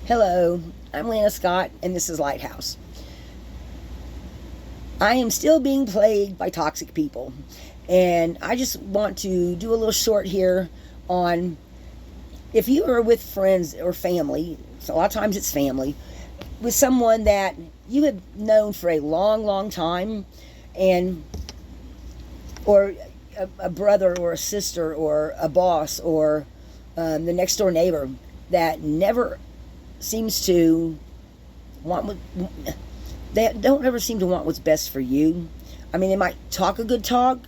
Hello, I'm Lana Scott, and this is Lighthouse. I am still being plagued by toxic people, and I just want to do a little short here on if you are with friends or family, so a lot of times it's family, with someone that you have known for a long, long time, and or a brother or a sister or a boss or the next door neighbor that never seems to want what they don't ever seem to want what's best for you. I mean, they might talk a good talk,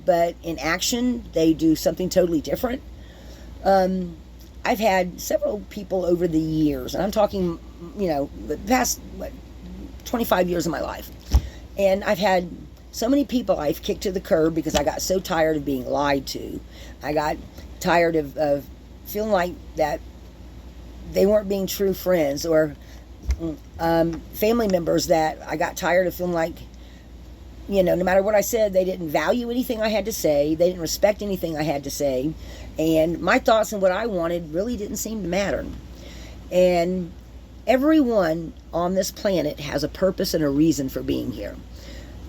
but in action they do something totally different. I've had several people over the years, and I'm talking, the past 25 years of my life, and I've had so many people I've kicked to the curb because I got so tired of being lied to. I got tired of feeling like that they weren't being true friends, or family members that I got tired of feeling like, no matter what I said, they didn't value anything I had to say. They didn't respect anything I had to say. And my thoughts and what I wanted really didn't seem to matter. And everyone on this planet has a purpose and a reason for being here.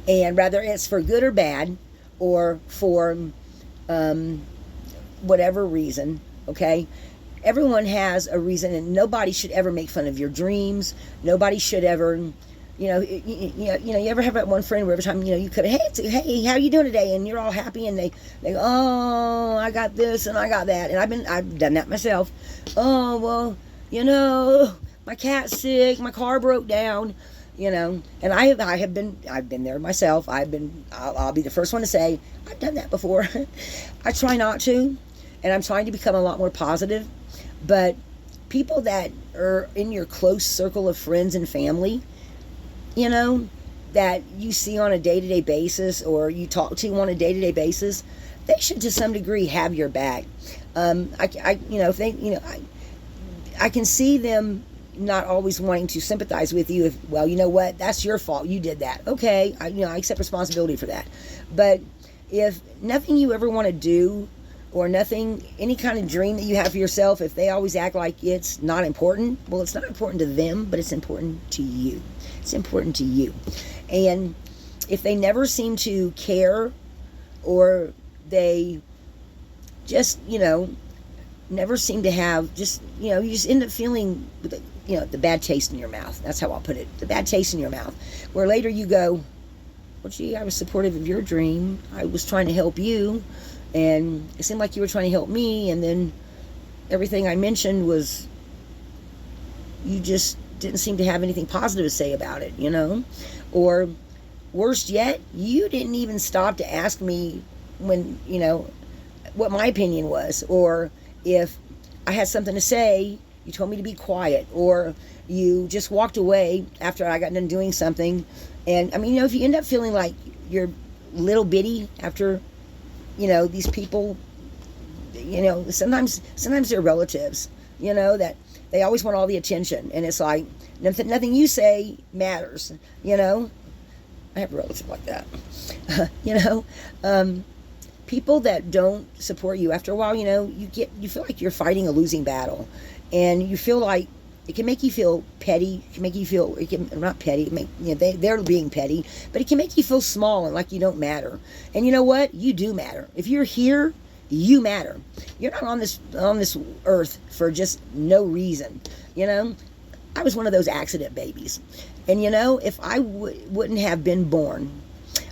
And whether it's for good or bad, or for whatever reason, okay? Everyone has a reason, and nobody should ever make fun of your dreams. Nobody should ever, you ever have that one friend where every time, you could, hey, how you doing today? And you're all happy, and they go, oh, I got this and I got that. And I've done that myself. Oh, well, my cat's sick, my car broke down, and I've been there myself. I'll be the first one to say, I've done that before. I try not to, and I'm trying to become a lot more positive. But people that are in your close circle of friends and family, that you see on a day-to-day basis, or you talk to on a day-to-day basis, they should to some degree have your back. I can see them not always wanting to sympathize with you if, well, you know what, that's your fault, you did that. Okay, I accept responsibility for that. But if nothing you ever want to do, or nothing, any kind of dream that you have for yourself, if they always act like it's not important, well, it's not important to them, but it's important to you. It's important to you. And if they never seem to care, or they just, never seem to have, just, you just end up feeling, the bad taste in your mouth. That's how I'll put it. The bad taste in your mouth. Where later you go, well, gee, I was supportive of your dream. I was trying to help you. And it seemed like you were trying to help me, and then everything I mentioned was, you just didn't seem to have anything positive to say about it, Or worse yet, you didn't even stop to ask me when, what my opinion was. Or if I had something to say, you told me to be quiet. Or you just walked away after I got done doing something. And, if you end up feeling like you're little bitty after, these people, sometimes they're relatives, that they always want all the attention. And it's like, nothing you say matters, I have a relative like that. People that don't support you, after a while, you feel like you're fighting a losing battle. And you feel like it can make you feel petty. It can make you feel, not petty, they're being petty, but it can make you feel small and like you don't matter. And you know what? You do matter. If you're here, you matter. You're not on this earth for just no reason. I was one of those accident babies. And if I wouldn't have been born,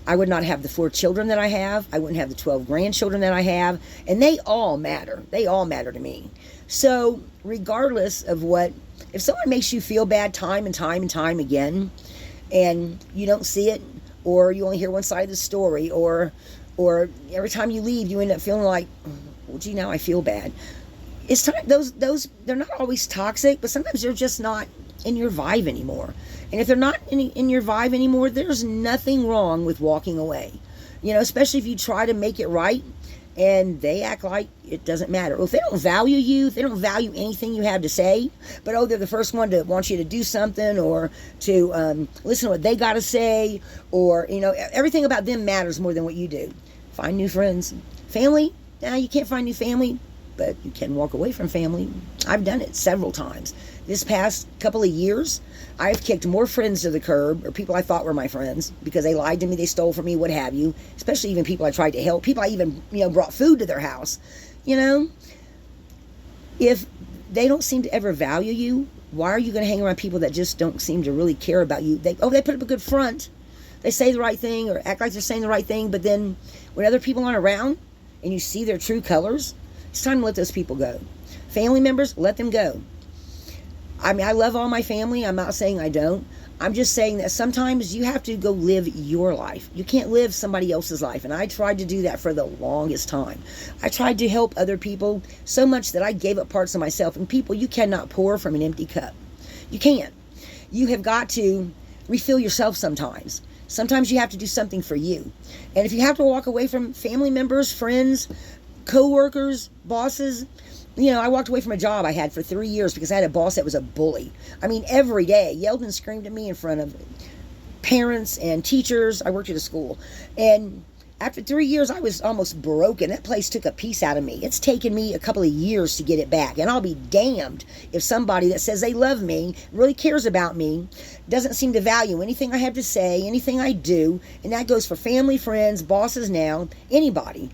I would not have the 4 children that I have. I wouldn't have the 12 grandchildren that I have. And they all matter. They all matter to me. So regardless of if someone makes you feel bad time and time again, and you don't see it, or you only hear one side of the story, or every time you leave, you end up feeling like, well, gee, now I feel bad. It's time. Those they're not always toxic, but sometimes they're just not in your vibe anymore. And if they're not in your vibe anymore, there's nothing wrong with walking away. Especially if you try to make it right, and they act like it doesn't matter. Well, if they don't value you, if they don't value anything you have to say, but they're the first one to want you to do something, or to listen to what they got to say, or everything about them matters more than what you do. Find new friends. Family, you can't find new family, but you can walk away from family. I've done it several times. This past couple of years, I've kicked more friends to the curb, or people I thought were my friends, because they lied to me, they stole from me, what have you. Especially even people I tried to help, people I even, brought food to their house. If they don't seem to ever value you, why are you going to hang around people that just don't seem to really care about you? They put up a good front. They say the right thing or act like they're saying the right thing, but then when other people aren't around and you see their true colors, it's time to let those people go. Family members, let them go. I mean, I love all my family. I'm not saying I don't. I'm just saying that sometimes you have to go live your life. You can't live somebody else's life. And I tried to do that for the longest time. I tried to help other people so much that I gave up parts of myself. And people, you cannot pour from an empty cup. You can't. You have got to refill yourself sometimes. Sometimes you have to do something for you. And if you have to walk away from family members, friends, co-workers, bosses, I walked away from a job I had for 3 years because I had a boss that was a bully. I mean, every day, yelled and screamed at me in front of parents and teachers. I worked at a school. And after 3 years, I was almost broken. That place took a piece out of me. It's taken me a couple of years to get it back. And I'll be damned if somebody that says they love me, really cares about me, doesn't seem to value anything I have to say, anything I do. And that goes for family, friends, bosses now, anybody.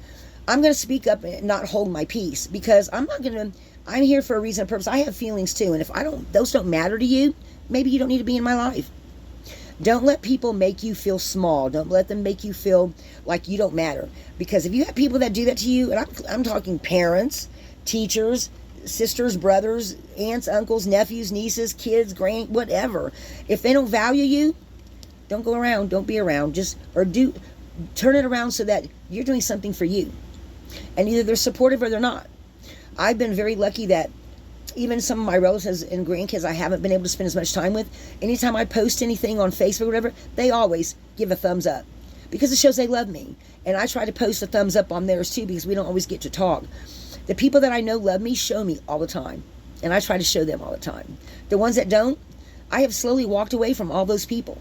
I'm going to speak up and not hold my peace, because I'm here for a reason and purpose. I have feelings too. And if those don't matter to you, maybe you don't need to be in my life. Don't let people make you feel small. Don't let them make you feel like you don't matter. Because if you have people that do that to you, and I'm talking parents, teachers, sisters, brothers, aunts, uncles, nephews, nieces, kids, whatever. If they don't value you, don't go around. Don't be around. Turn it around so that you're doing something for you. And either they're supportive or they're not. I've been very lucky that even some of my relatives and grandkids I haven't been able to spend as much time with, anytime I post anything on Facebook or whatever, they always give a thumbs up, because it shows they love me. And I try to post a thumbs up on theirs too, because we don't always get to talk. The people that I know love me show me all the time, and I try to show them all the time. The ones that don't, I have slowly walked away from all those people.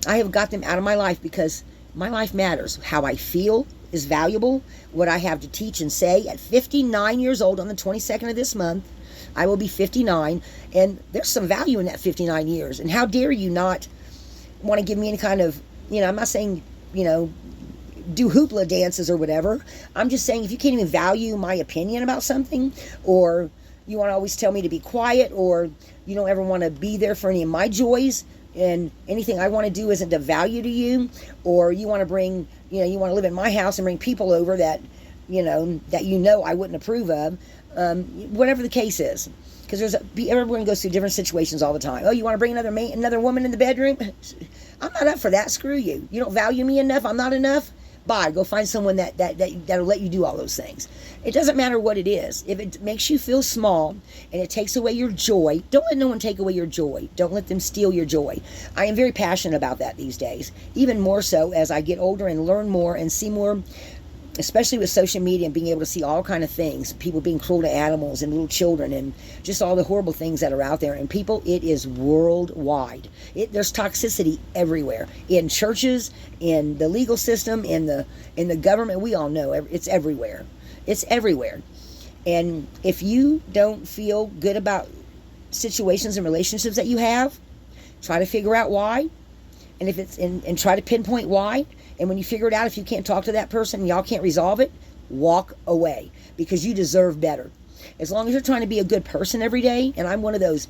I have got them out of my life, because my life matters. How I feel is valuable. What I have to teach and say at 59 years old on the 22nd of this month, I will be 59, and there's some value in that 59 years. And how dare you not want to give me any kind of, I'm not saying, do hoopla dances or whatever. I'm just saying, if you can't even value my opinion about something, or you want to always tell me to be quiet, or you don't ever want to be there for any of my joys, and anything I want to do isn't of value to you, or you want to bring, you want to live in my house and bring people over that, I wouldn't approve of, whatever the case is. Because everyone goes through different situations all the time. Oh, you want to bring another woman in the bedroom? I'm not up for that. Screw you. You don't value me enough. I'm not enough. Bye. Go find someone that'll let you do all those things. It doesn't matter what it is. If it makes you feel small and it takes away your joy, don't let no one take away your joy. Don't let them steal your joy. I am very passionate about that these days. Even more so as I get older and learn more and see more, especially with social media and being able to see all kind of things, people being cruel to animals and little children, and just all the horrible things that are out there. And people, it is worldwide. There's toxicity everywhere, in churches, in the legal system, in the government. We all know it's everywhere. It's everywhere. And if you don't feel good about situations and relationships that you have, try to figure out why, and try to pinpoint why. And when you figure it out, if you can't talk to that person and y'all can't resolve it, walk away, because you deserve better. As long as you're trying to be a good person every day, and I'm one of those,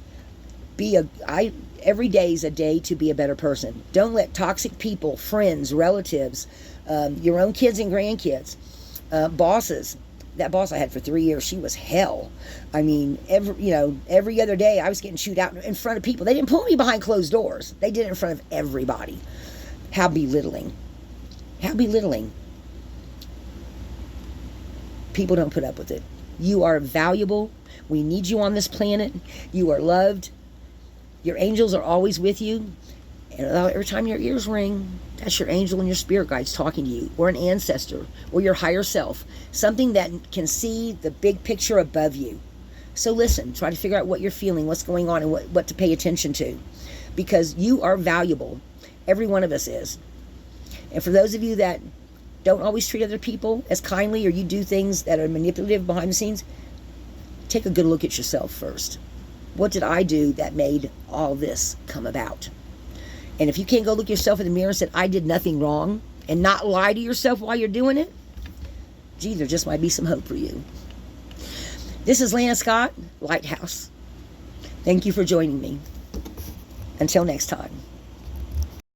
every day is a day to be a better person. Don't let toxic people, friends, relatives, your own kids and grandkids, bosses. That boss I had for 3 years, she was hell. I mean, every other day I was getting chewed out in front of people. They didn't pull me behind closed doors. They did it in front of everybody. How belittling. How belittling. People don't put up with it. You are valuable. We need you on this planet. You are loved. Your angels are always with you. And every time your ears ring, that's your angel and your spirit guides talking to you, or an ancestor, or your higher self, something that can see the big picture above you. So listen, try to figure out what you're feeling, what's going on, and what to pay attention to, because you are valuable. Every one of us is. And for those of you that don't always treat other people as kindly, or you do things that are manipulative behind the scenes, take a good look at yourself first. What did I do that made all this come about? And if you can't go look yourself in the mirror and say, I did nothing wrong, and not lie to yourself while you're doing it, gee, there just might be some hope for you. This is Lana Scott, Lighthouse. Thank you for joining me. Until next time.